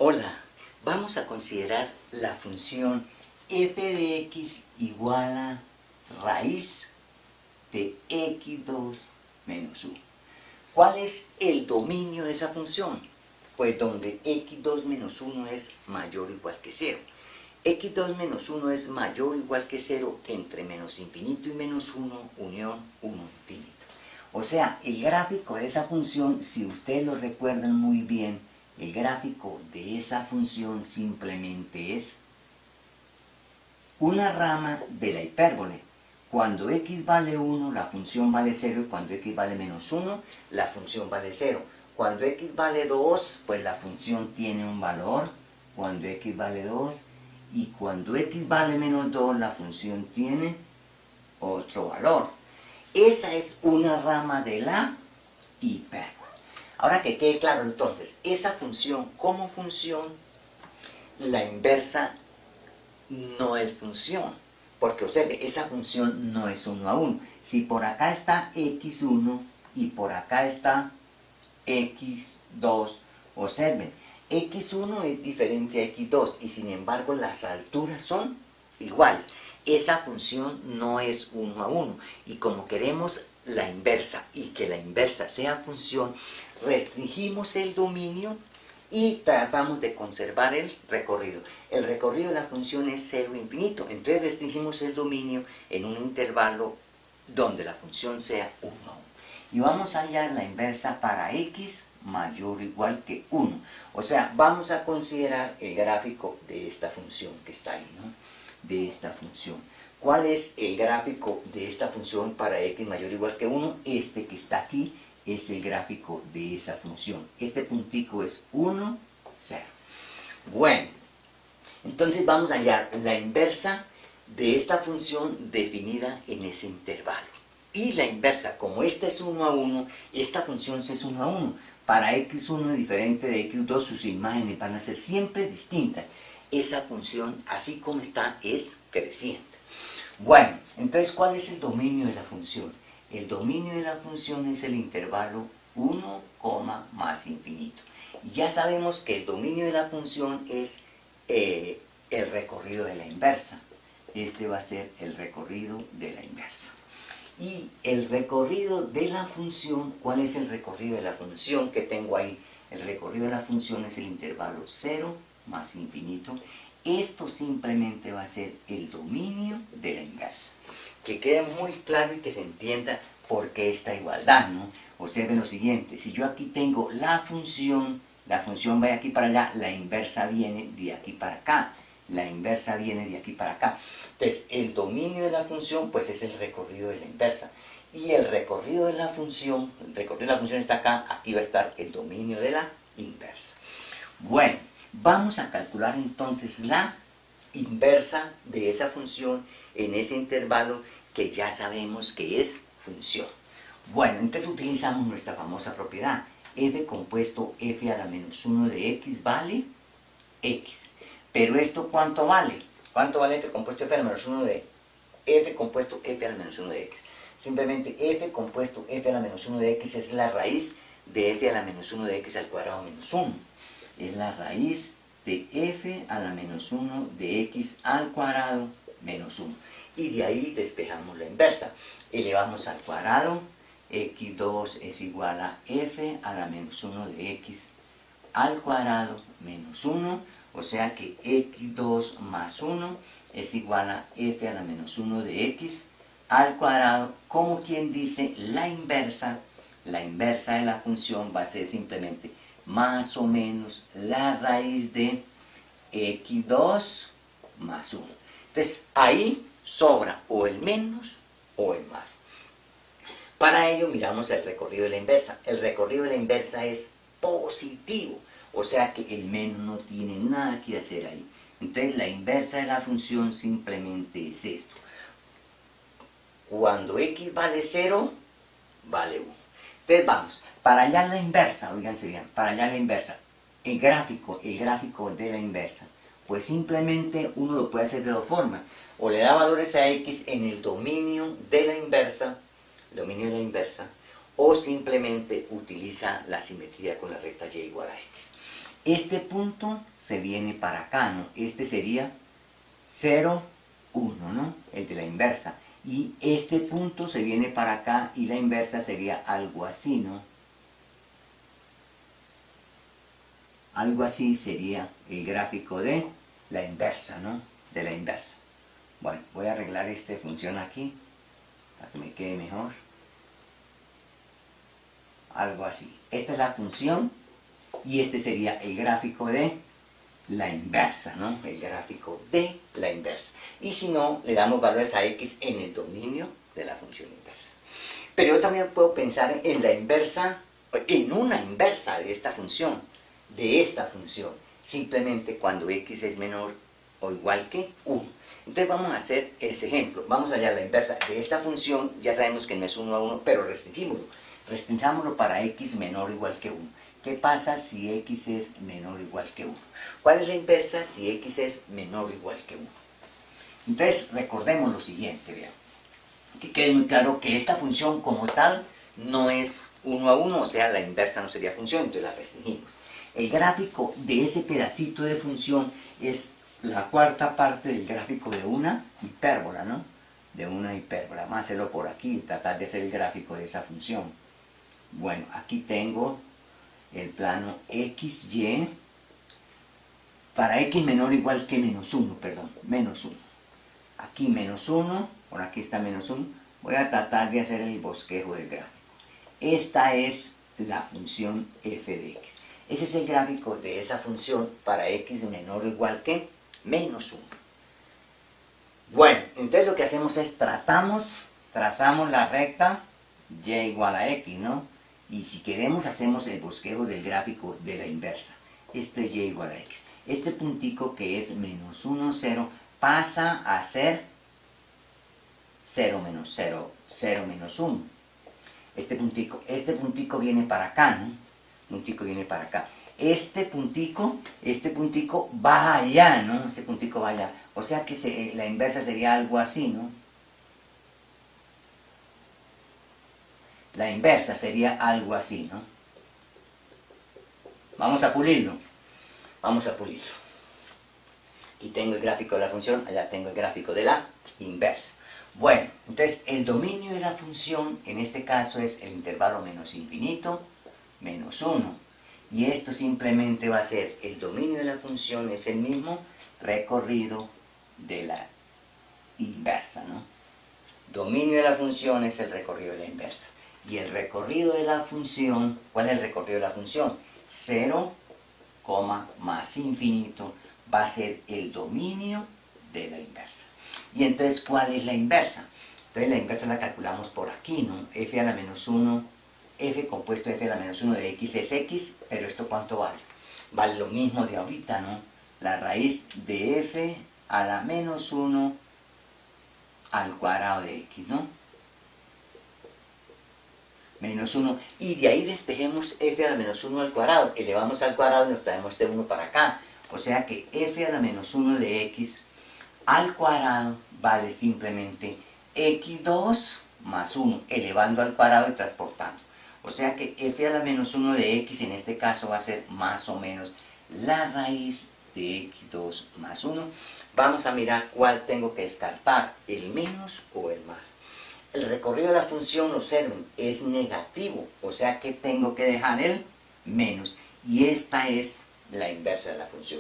Hola, vamos a considerar la función f de x igual a raíz de x2 menos 1. ¿Cuál es el dominio de esa función? Pues donde x2 menos 1 es mayor o igual que 0. x2 menos 1 es mayor o igual que 0 entre menos infinito y menos 1 unión 1 infinito. O sea, el gráfico de esa función, si ustedes lo recuerdan muy bien, el gráfico de esa función simplemente es una rama de la hipérbole. Cuando x vale 1, la función vale 0, y cuando x vale menos 1, la función vale 0. Cuando x vale 2, pues la función tiene un valor, cuando x vale 2, y cuando x vale menos 2, la función tiene otro valor. Esa es una rama de la hipérbole. Ahora que quede claro entonces, esa función como función, la inversa no es función, porque observe, esa función no es 1 a 1. Si por acá está x1 y por acá está x2, observen, x1 es diferente a x2 y sin embargo las alturas son iguales. Esa función no es 1 a 1 y como queremos la inversa y que la inversa sea función, restringimos el dominio y tratamos de conservar el recorrido. El recorrido de la función es 0 infinito, entonces restringimos el dominio en un intervalo donde la función sea 1 a 1. Y vamos a hallar la inversa para x mayor o igual que 1. O sea, vamos a considerar el gráfico de esta función que está ahí, ¿no? De esta función. ¿Cuál es el gráfico de esta función para x mayor o igual que 1? Este que está aquí es el gráfico de esa función. Este puntico es 1, 0. Bueno, entonces vamos a hallar la inversa de esta función definida en ese intervalo. Y la inversa, como esta es 1 a 1, esta función es 1 a 1. Para x1 diferente de x2, sus imágenes van a ser siempre distintas. Esa función, así como está, es creciente. Bueno, entonces, ¿cuál es el dominio de la función? El dominio de la función es el intervalo 1, más infinito. Y ya sabemos que el dominio de la función es el recorrido de la inversa. Este va a ser el recorrido de la inversa. Y el recorrido de la función, ¿cuál es el recorrido de la función que tengo ahí? El recorrido de la función es el intervalo 0 más infinito. Esto simplemente va a ser el dominio de la inversa. Que quede muy claro y que se entienda por qué esta igualdad, ¿no? Observen lo siguiente, si yo aquí tengo la función va de aquí para allá, la inversa viene de aquí para acá. La inversa viene de aquí para acá. Entonces, el dominio de la función, pues es el recorrido de la inversa. Y el recorrido de la función está acá, aquí va a estar el dominio de la inversa. Bueno, vamos a calcular entonces la inversa de esa función en ese intervalo que ya sabemos que es función. Bueno, entonces utilizamos nuestra famosa propiedad. F compuesto f a la menos 1 de x vale x. Pero esto, ¿cuánto vale? ¿Cuánto vale f compuesto f a la menos 1 de f compuesto f a la menos 1 de x? Simplemente f compuesto f a la menos 1 de x es la raíz de f a la menos 1 de x al cuadrado menos 1. Es la raíz de f a la menos 1 de x al cuadrado menos 1. Y de ahí despejamos la inversa. Elevamos al cuadrado, x2 es igual a f a la menos 1 de x al cuadrado menos 1. O sea que x2 más 1 es igual a f a la menos 1 de x al cuadrado. Como quien dice, la inversa de la función va a ser simplemente más o menos la raíz de x2 más 1. Entonces, ahí sobra o el menos o el más. Para ello miramos el recorrido de la inversa. El recorrido de la inversa es positivo. O sea que el menos no tiene nada que hacer ahí. Entonces la inversa de la función simplemente es esto. Cuando x vale 0, vale 1. Entonces vamos, para hallar la inversa, oíganse bien, para hallar la inversa, el gráfico de la inversa, pues simplemente uno lo puede hacer de dos formas. O le da valores a x en el dominio de la inversa, o simplemente utiliza la simetría con la recta y igual a x. Este punto se viene para acá, ¿no? Este sería 0, 1, ¿no? El de la inversa. Y este punto se viene para acá y la inversa sería algo así, ¿no? Algo así sería el gráfico de la inversa, ¿no? De la inversa. Bueno, voy a arreglar esta función aquí para que me quede mejor. Algo así. Esta es la función y este sería el gráfico de la inversa, ¿no? El gráfico de la inversa. Y si no, le damos valores a x en el dominio de la función inversa. Pero yo también puedo pensar en la inversa, en una inversa de esta función, simplemente cuando x es menor o igual que 1. Entonces vamos a hacer ese ejemplo. Vamos a hallar la inversa de esta función, ya sabemos que no es 1 a 1, pero restringímoslo. Restringámoslo para x menor o igual que 1. ¿Qué pasa si x es menor o igual que 1? ¿Cuál es la inversa si x es menor o igual que 1? Entonces recordemos lo siguiente, vean. Que quede muy claro que esta función como tal no es 1 a 1, o sea, la inversa no sería función, entonces la restringimos. El gráfico de ese pedacito de función es la cuarta parte del gráfico de una hipérbola, ¿no? De una hipérbola. Vamos a hacerlo por aquí, tratar de hacer el gráfico de esa función. Bueno, aquí tengo el plano XY para x menor o igual que menos 1, perdón, menos 1. Aquí menos 1, por aquí está menos 1. Voy a tratar de hacer el bosquejo del gráfico. Esta es la función f de x. Ese es el gráfico de esa función para x menor o igual que menos 1. Bueno, entonces lo que hacemos es trazamos la recta y igual a x, ¿no? Y si queremos hacemos el bosquejo del gráfico de la inversa. Esto es y igual a x. Este puntico que es menos 1, 0, pasa a ser 0 menos 0, 0 menos 1. Este puntico viene para acá, ¿no? Puntico viene para acá. Este puntico va allá, ¿no? Este puntico va allá. O sea que la inversa sería algo así, ¿no? La inversa sería algo así, ¿no? Vamos a pulirlo. Vamos a pulirlo. Aquí tengo el gráfico de la función, allá tengo el gráfico de la inversa. Bueno, entonces el dominio de la función en este caso es el intervalo menos infinito, menos 1. Y esto simplemente va a ser, el dominio de la función es el mismo recorrido de la inversa, ¿no? Dominio de la función es el recorrido de la inversa. Y el recorrido de la función, ¿cuál es el recorrido de la función? 0, más infinito va a ser el dominio de la inversa. Y entonces, ¿cuál es la inversa? Entonces la inversa la calculamos por aquí, ¿no? F a la menos 1, f compuesto de f a la menos 1 de x es x, pero ¿esto cuánto vale? Vale lo mismo de ahorita, ¿no? La raíz de f a la menos 1 al cuadrado de x, ¿no? Menos 1, y de ahí despejemos f a la menos 1 al cuadrado, elevamos al cuadrado y nos traemos este 1 para acá, o sea que f a la menos 1 de x al cuadrado vale simplemente x2 más 1, elevando al cuadrado y transportando, o sea que f a la menos 1 de x en este caso va a ser más o menos la raíz de x2 más 1, vamos a mirar cuál tengo que descartar, el menos o el más. El recorrido de la función, observen, es negativo, o sea que tengo que dejar el menos. Y esta es la inversa de la función.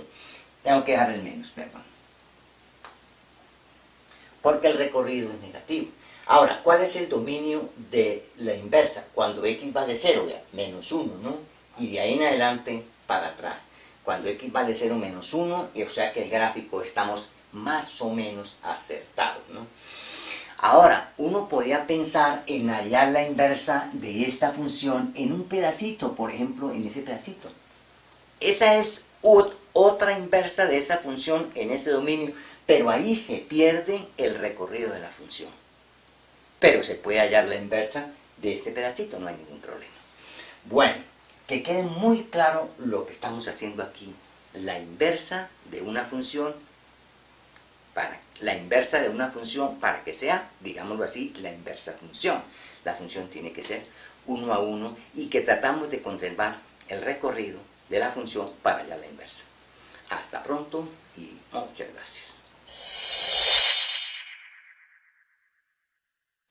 Tengo que dejar el menos, perdón. Porque el recorrido es negativo. Ahora, ¿cuál es el dominio de la inversa? Cuando x vale 0, vea, menos 1, ¿no? Y de ahí en adelante para atrás. Cuando x vale 0 menos 1, o sea que el gráfico estamos más o menos acertados, ¿no? Ahora, uno podría pensar en hallar la inversa de esta función en un pedacito, por ejemplo, en ese pedacito. Esa es otra inversa de esa función en ese dominio, pero ahí se pierde el recorrido de la función. Pero se puede hallar la inversa de este pedacito, no hay ningún problema. Bueno, que quede muy claro lo que estamos haciendo aquí. La inversa de una función para que sea, digámoslo así, la inversa función. La función tiene que ser 1 a 1 y que tratamos de conservar el recorrido de la función para hallar la inversa. Hasta pronto y muchas gracias.